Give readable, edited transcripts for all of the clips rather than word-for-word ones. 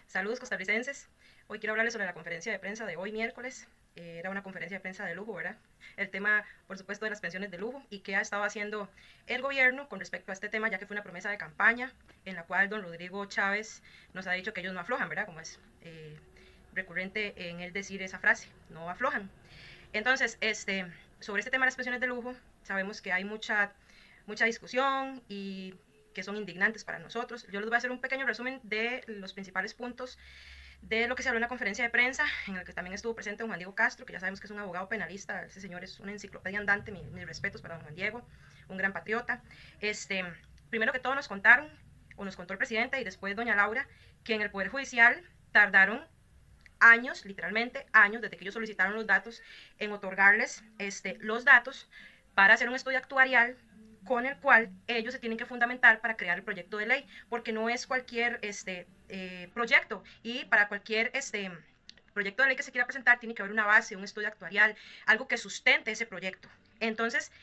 Saludos costarricenses. Hoy quiero hablarles sobre la conferencia de prensa de hoy miércoles. Era una conferencia de prensa de lujo, ¿verdad? El tema, por supuesto, de las pensiones de lujo y qué ha estado haciendo el gobierno con respecto a este tema, ya que fue una promesa de campaña en la cual don Rodrigo Chávez nos ha dicho que ellos no aflojan, ¿verdad? Como es recurrente en él decir esa frase, no aflojan. Entonces, sobre este tema de las pensiones de lujo, sabemos que hay mucha discusión y que son indignantes para nosotros. Yo les voy a hacer un pequeño resumen de los principales puntos de lo que se habló en la conferencia de prensa, en la que también estuvo presente don Juan Diego Castro, que ya sabemos que es un abogado penalista. Ese señor es una enciclopedia andante. Mis respetos para don Juan Diego, un gran patriota. Primero que todo nos contaron, o nos contó el presidente y después doña Laura, que en el Poder Judicial tardaron años, literalmente años, desde que ellos solicitaron los datos, en otorgarles los datos para hacer un estudio actuarial con el cual ellos se tienen que fundamentar para crear el proyecto de ley, porque no es cualquier proyecto, y para cualquier proyecto de ley que se quiera presentar tiene que haber una base, un estudio actuarial, algo que sustente ese proyecto. Entonces,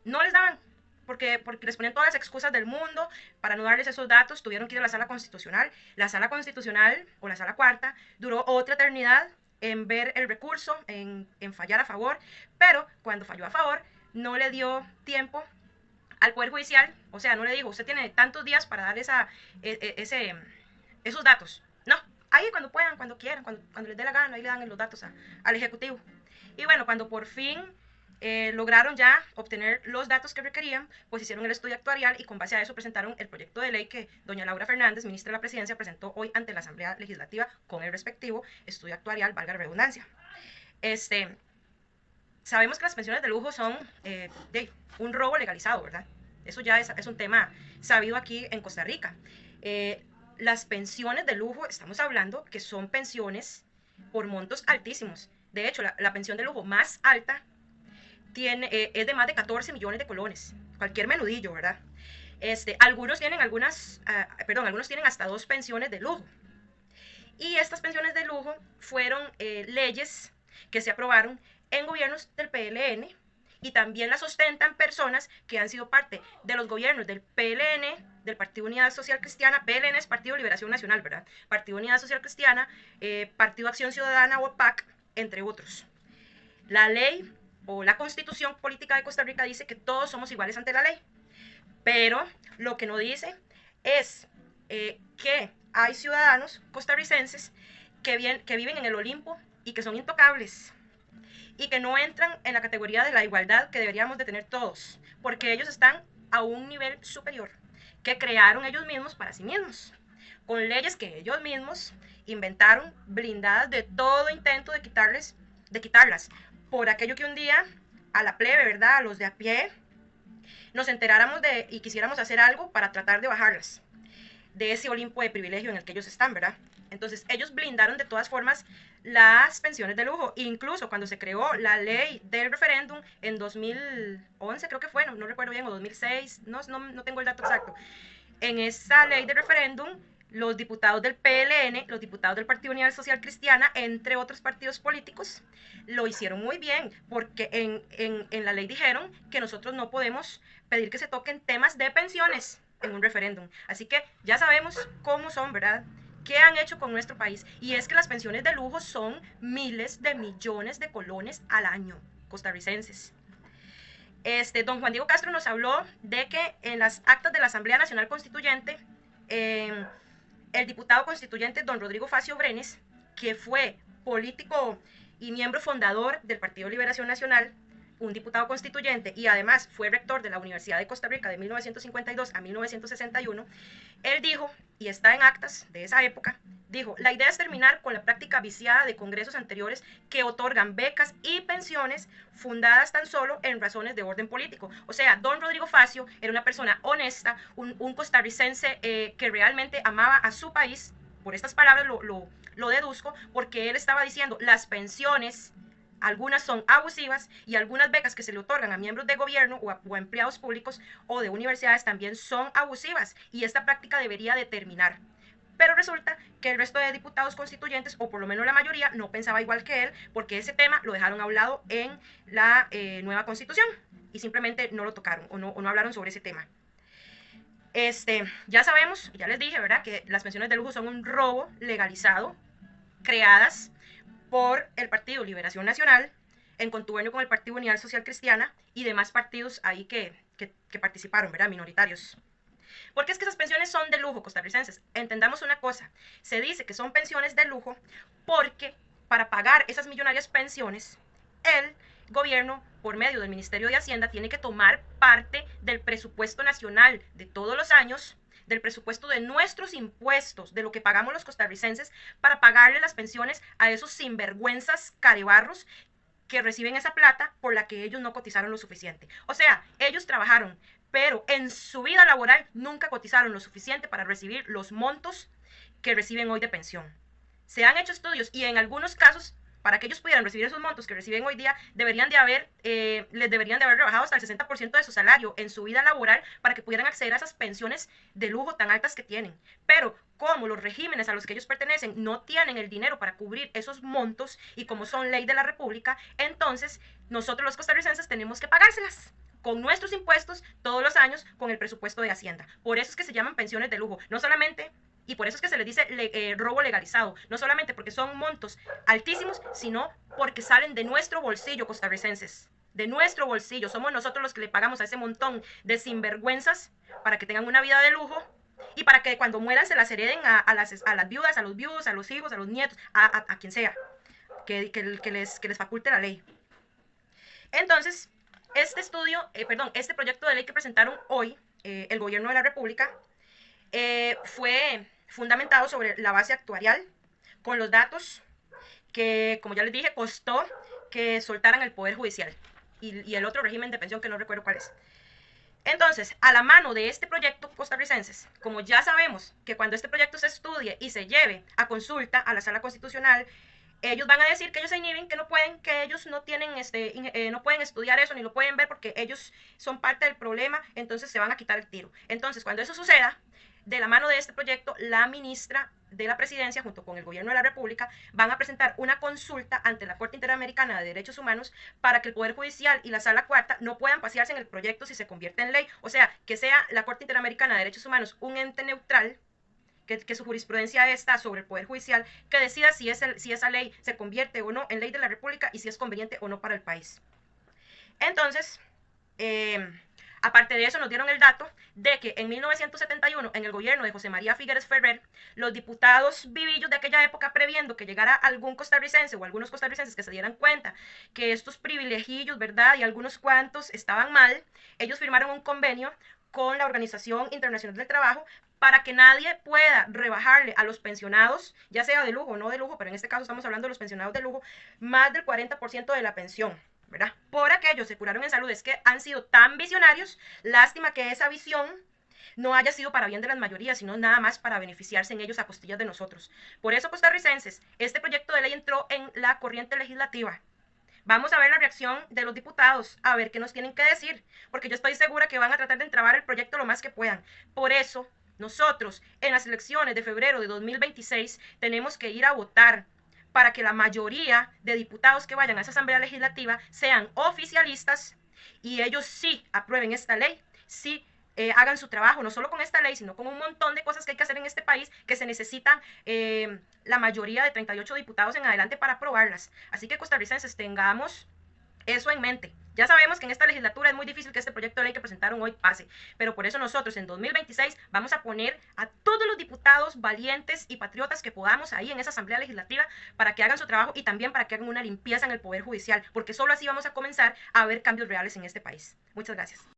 no les daban, porque les ponían todas las excusas del mundo para no darles esos datos. Tuvieron que ir a la sala constitucional. La sala constitucional, o la sala cuarta, duró otra eternidad en ver el recurso, en fallar a favor, pero cuando falló a favor, no le dio tiempo al Poder Judicial. O sea, no le dijo, usted tiene tantos días para dar esos datos. No, ahí cuando puedan, cuando quieran, cuando les dé la gana, ahí le dan los datos al Ejecutivo. Y bueno, cuando por fin lograron ya obtener los datos que requerían, pues hicieron el estudio actuarial y con base a eso presentaron el proyecto de ley que doña Laura Fernández, ministra de la Presidencia, presentó hoy ante la Asamblea Legislativa con el respectivo estudio actuarial, valga la redundancia. Sabemos que las pensiones de lujo son un robo legalizado, ¿verdad? Eso ya es un tema sabido aquí en Costa Rica. Las pensiones de lujo, estamos hablando que son pensiones por montos altísimos. De hecho, la pensión de lujo más alta es de más de 14 millones de colones. Cualquier menudillo, ¿verdad? Algunos tienen algunos tienen hasta 2 pensiones de lujo. Y estas pensiones de lujo fueron leyes que se aprobaron en gobiernos del PLN, y también las ostentan personas que han sido parte de los gobiernos del PLN, del Partido Unidad Social Cristiana. PLN es Partido Liberación Nacional, ¿verdad? Partido Unidad Social Cristiana, Partido Acción Ciudadana o PAC, entre otros. La ley o la Constitución Política de Costa Rica dice que todos somos iguales ante la ley, pero lo que no dice es que hay ciudadanos costarricenses que viven en el Olimpo y que son intocables y que no entran en la categoría de la igualdad que deberíamos de tener todos, porque ellos están a un nivel superior que crearon ellos mismos para sí mismos, con leyes que ellos mismos inventaron, blindadas de todo intento de quitarlas, por aquello que un día a la plebe, ¿verdad?, a los de a pie, nos enteráramos y quisiéramos hacer algo para tratar de bajarlas de ese Olimpo de privilegio en el que ellos están, ¿verdad? Entonces ellos blindaron de todas formas las pensiones de lujo. Incluso cuando se creó la ley del referéndum en 2011, creo que fue, no recuerdo bien, o 2006, no tengo el dato exacto. En esa ley de referéndum, los diputados del PLN, los diputados del Partido Unidad Social Cristiana, entre otros partidos políticos, lo hicieron muy bien, porque en la ley dijeron que nosotros no podemos pedir que se toquen temas de pensiones en un referéndum. Así que ya sabemos cómo son, ¿verdad? ¿Qué han hecho con nuestro país? Y es que las pensiones de lujo son miles de millones de colones al año costarricenses. Don Juan Diego Castro nos habló de que en las actas de la Asamblea Nacional Constituyente, el diputado constituyente don Rodrigo Facio Brenes, que fue político y miembro fundador del Partido Liberación Nacional, un diputado constituyente, y además fue rector de la Universidad de Costa Rica de 1952 a 1961, él dijo, y está en actas de esa época, dijo, la idea es terminar con la práctica viciada de congresos anteriores que otorgan becas y pensiones fundadas tan solo en razones de orden político. O sea, don Rodrigo Facio era una persona honesta, un costarricense que realmente amaba a su país. Por estas palabras lo deduzco, porque él estaba diciendo, las pensiones, algunas son abusivas, y algunas becas que se le otorgan a miembros de gobierno o a empleados públicos o de universidades también son abusivas, y esta práctica debería de terminar. Pero resulta que el resto de diputados constituyentes, o por lo menos la mayoría, no pensaba igual que él, porque ese tema lo dejaron hablado en la nueva constitución y simplemente no lo tocaron o no hablaron sobre ese tema. Ya sabemos, ya les dije, ¿verdad?, que las pensiones de lujo son un robo legalizado, creadas por el Partido Liberación Nacional, en contubernio con el Partido Unidad Social Cristiana y demás partidos ahí que participaron, ¿verdad?, minoritarios. Porque es que esas pensiones son de lujo, costarricenses. Entendamos una cosa, se dice que son pensiones de lujo porque para pagar esas millonarias pensiones, el gobierno, por medio del Ministerio de Hacienda, tiene que tomar parte del presupuesto nacional de todos los años, del presupuesto de nuestros impuestos, de lo que pagamos los costarricenses, para pagarle las pensiones a esos sinvergüenzas carebarros que reciben esa plata por la que ellos no cotizaron lo suficiente. O sea, ellos trabajaron, pero en su vida laboral nunca cotizaron lo suficiente para recibir los montos que reciben hoy de pensión. Se han hecho estudios y en algunos casos, para que ellos pudieran recibir esos montos que reciben hoy día, les deberían de haber rebajado hasta el 60% de su salario en su vida laboral para que pudieran acceder a esas pensiones de lujo tan altas que tienen. Pero como los regímenes a los que ellos pertenecen no tienen el dinero para cubrir esos montos y como son ley de la República, entonces nosotros los costarricenses tenemos que pagárselas con nuestros impuestos todos los años con el presupuesto de Hacienda. Por eso es que se llaman pensiones de lujo. No solamente, y por eso es que se les dice robo legalizado, no solamente porque son montos altísimos, sino porque salen de nuestro bolsillo, costarricenses. De nuestro bolsillo. Somos nosotros los que le pagamos a ese montón de sinvergüenzas para que tengan una vida de lujo y para que cuando mueran se las hereden a las viudas, a los viudos, a los hijos, a los nietos, a quien sea, que les faculte la ley. Entonces, este proyecto de ley que presentaron hoy el gobierno de la República fue fundamentado sobre la base actuarial, con los datos que, como ya les dije, costó que soltaran el Poder Judicial y el otro régimen de pensión que no recuerdo cuál es. Entonces, a la mano de este proyecto, costarricenses, como ya sabemos que cuando este proyecto se estudie y se lleve a consulta a la Sala Constitucional, ellos van a decir que ellos se inhiben, que no pueden, que ellos no tienen, no pueden estudiar eso ni lo pueden ver porque ellos son parte del problema, entonces se van a quitar el tiro. Entonces, cuando eso suceda, de la mano de este proyecto, la ministra de la Presidencia, junto con el Gobierno de la República, van a presentar una consulta ante la Corte Interamericana de Derechos Humanos para que el Poder Judicial y la Sala Cuarta no puedan pasearse en el proyecto si se convierte en ley. O sea, que sea la Corte Interamericana de Derechos Humanos un ente neutral, que su jurisprudencia está sobre el Poder Judicial, que decida si esa ley se convierte o no en ley de la República y si es conveniente o no para el país. Entonces, aparte de eso, nos dieron el dato de que en 1971, en el gobierno de José María Figueres Ferrer, los diputados vivillos de aquella época, previendo que llegara algún costarricense o algunos costarricenses que se dieran cuenta que estos privilegios, ¿verdad?, y algunos cuantos estaban mal, ellos firmaron un convenio con la Organización Internacional del Trabajo para que nadie pueda rebajarle a los pensionados, ya sea de lujo o no de lujo, pero en este caso estamos hablando de los pensionados de lujo, más del 40% de la pensión, ¿verdad? Por aquellos se curaron en salud, es que han sido tan visionarios, lástima que esa visión no haya sido para bien de las mayorías, sino nada más para beneficiarse en ellos a costillas de nosotros. Por eso, costarricenses, este proyecto de ley entró en la corriente legislativa. Vamos a ver la reacción de los diputados, a ver qué nos tienen que decir, porque yo estoy segura que van a tratar de entrabar el proyecto lo más que puedan. Por eso, nosotros, en las elecciones de febrero de 2026, tenemos que ir a votar para que la mayoría de diputados que vayan a esa Asamblea Legislativa sean oficialistas y ellos sí aprueben esta ley, sí hagan su trabajo, no solo con esta ley, sino con un montón de cosas que hay que hacer en este país, que se necesitan la mayoría de 38 diputados en adelante para aprobarlas. Así que, costarricenses, tengamos eso en mente. Ya sabemos que en esta legislatura es muy difícil que este proyecto de ley que presentaron hoy pase, pero por eso nosotros en 2026 vamos a poner a todos los diputados valientes y patriotas que podamos ahí en esa Asamblea Legislativa para que hagan su trabajo y también para que hagan una limpieza en el Poder Judicial, porque solo así vamos a comenzar a ver cambios reales en este país. Muchas gracias.